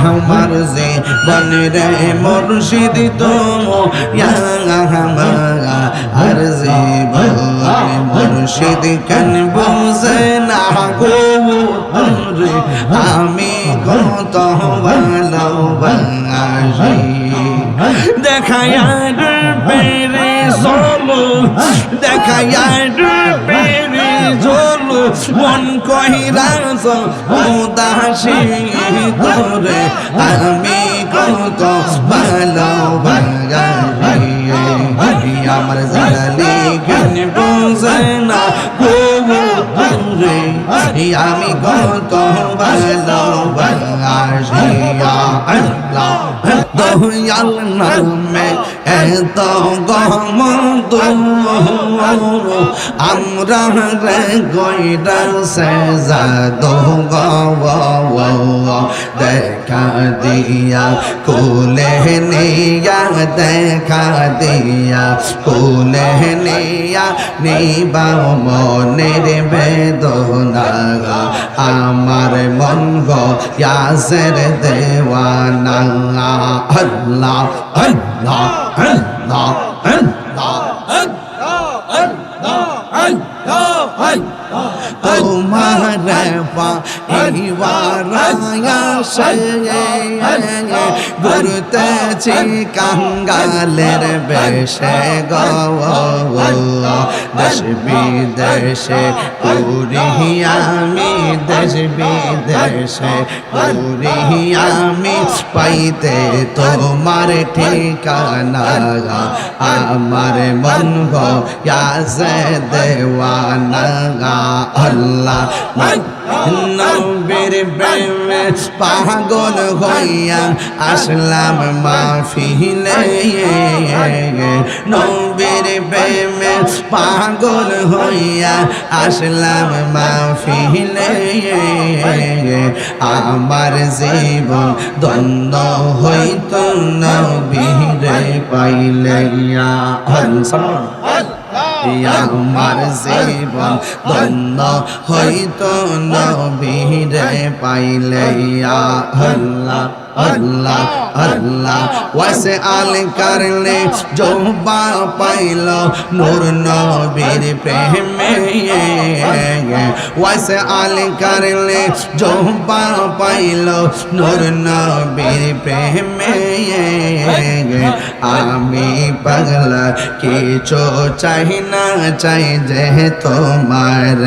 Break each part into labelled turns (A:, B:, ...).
A: আমার জীবন রে মুর্শিদ তুমি আর জীবন মুর্শিদ কেন বুঝে না গো রে আমি কত ভালোবাসি দেখায়ার পেরে চলো দেখায়ার পেরে চলো মন কহিরাস উদাসী তোরে আমি কত ভালোবাসি আমার জালালি কেন বুঝে না গো রে আমি কত ভালোবাসি আল্লাহ দয়াল নামে এত গমত আমরা রে গইরা সে জাদু দেখা দিয়া কোলে নিয়া দেখা দিয়া কোলে নিয়া নিবাও মনের বেদনা আমার মন গো ইয়াসের দেওয়ানা আল্লাহ আল্লাহ আল্লাহ আল্লাহ তোমার পাইবারায়া ঘুরতেছি কাঙ্গালের বেশে গো দেশ বিদেশে পুরি আমি দেশ বিদেশে পুরি আমি পাইতে তোমার ঠিকানা আমার মন গো ইয়াসে দেওয়ানা আল্লাহ নবীর প্রেমে পাগল হইয়া আসলাম মাহফিলে নবীর প্রেমে পাগল হইয়া আসলাম মাহফিলে আমার জীবন দ্বন্দ্ব হইত নবীরে পাইলে আমার জীবন ধন্য হইত নবীরে পাইলে আল্লাহ আল্লাহ আল্লাহ ওয়াসে আল করলে জোবা পাইল নূর নবীর প্রেমে ওয়াসে আল করলে জোবা পাইল নূর নবীর প্রেমে আমি পাগলা কিছু চাই না চাই যে তোমার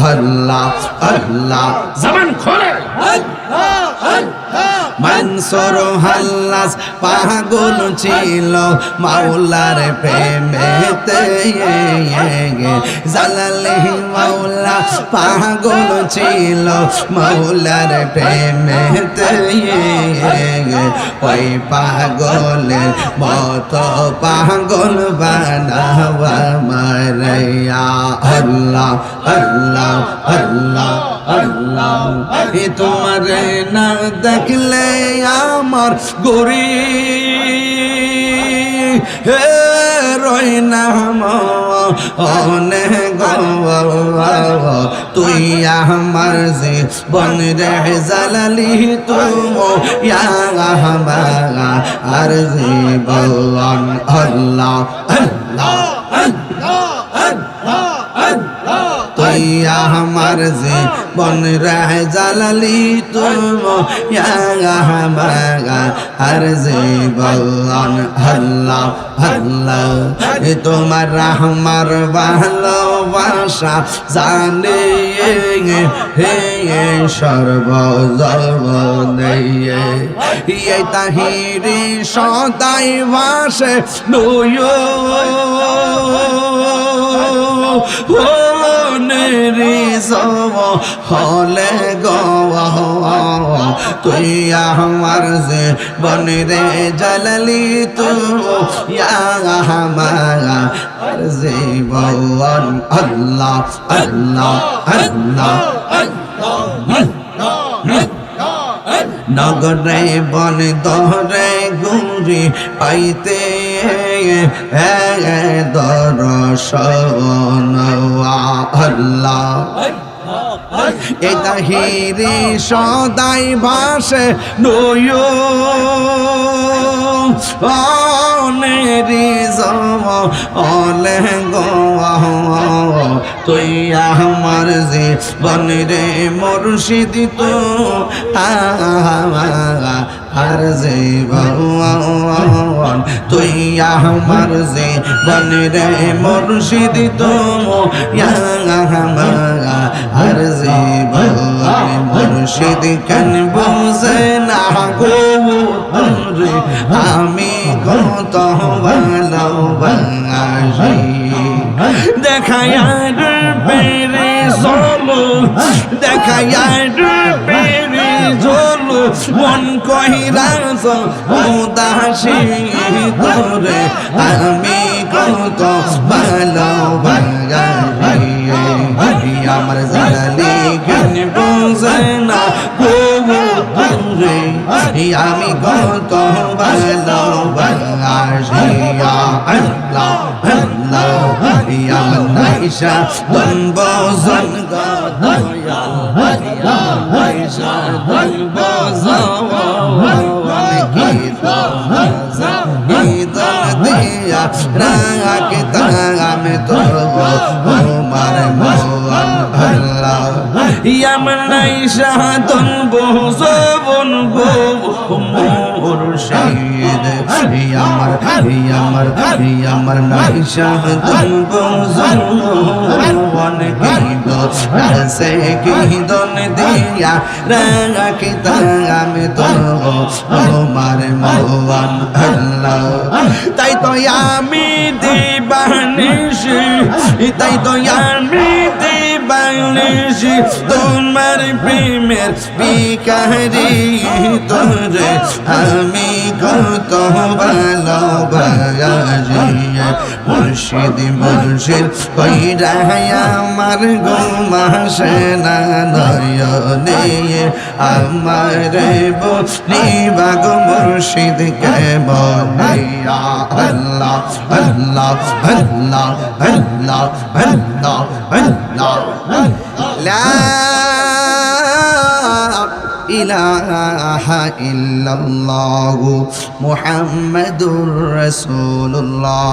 A: আল্লাহ আল্লাহ জবান খোলে মনসুর হাল্লাস পাগল ছিল মাওলার প্রেমেতে জালালি মাওলা পাগল ছিল মাওলার প্রেমেতে ওই পাগলের মতো পাগল বানাওয়া মারিয়া আল্লাহ আল্লাহ আল্লাহ আল্লাহ তোমার না দেখলে আমার গরি হে রই নাম অনেক তুই আমার জীবন রে জালালি তুমি আর জীবন আল্লাহ আল্লাহ তুই আমার জীবন রে জালালি তুমি আর জীবন আল্লাহ আল্লাহ তোমার আমার ভালোবাসা জানে হে সর্বজনে এই তাহিরি সদাই ভাসে নয় হলে গো তুই আমার জীবন রে জালালি তুমি আমার জীবন আল্লাহ আল্লাহ আল্লাহ নগরে বন দরে গুরি পাইতে দর্শন আল্লাহ এই তাহিরি সদাই ভাসে নয়নেরি জলে গো তুই আমার জীবন রে মুর্শিদ তো আর জীবন তুই আমার জীবন রে মুর্শিদ তো আর জীবন মুর্শিদ কেন বুঝে না গো রে আমি কত ভালোবাসি দেখায়ার পেরে চলো দেখায়ার পেরে চলো মন কহিরা উদাসী তোরে আমি কত ভালোবাসি আমার জালি জ্ঞান বুঝে না গো রে আমি কত ভালোবাসি আল্লাহ আল্লাহ আমার নাইশা দন বজন গদয়া নাইশা দন বজন গীত দিয়া রাখতা আমি তো তোমার মোহন আল্লাহ আমার নাইশা দন বজন গো মুর্শিদ আমার নাইশা দন বজন সে কি দন দিয়া রাখতা আমি তো তোমার মোহন আল্লাহ তাই তো আমি দিবানিশি তাই তো আমি দিবানিশি তোমার প্রেমের বিকারি তোরে আমি কত ভালোবাসি মুর্শিদ মুর্শিদ কইরা আমার ঘুমাসে না নয়নে আমার বলিবা গো মুর্শিদ কেমন আল্লাহ আল্লাহ আল্লাহ আল্লাহ আল্লাহ আল্লাহ লা ইলাহা ইল্লাল্লাহু মুহাম্মাদুর রাসূলুল্লাহ।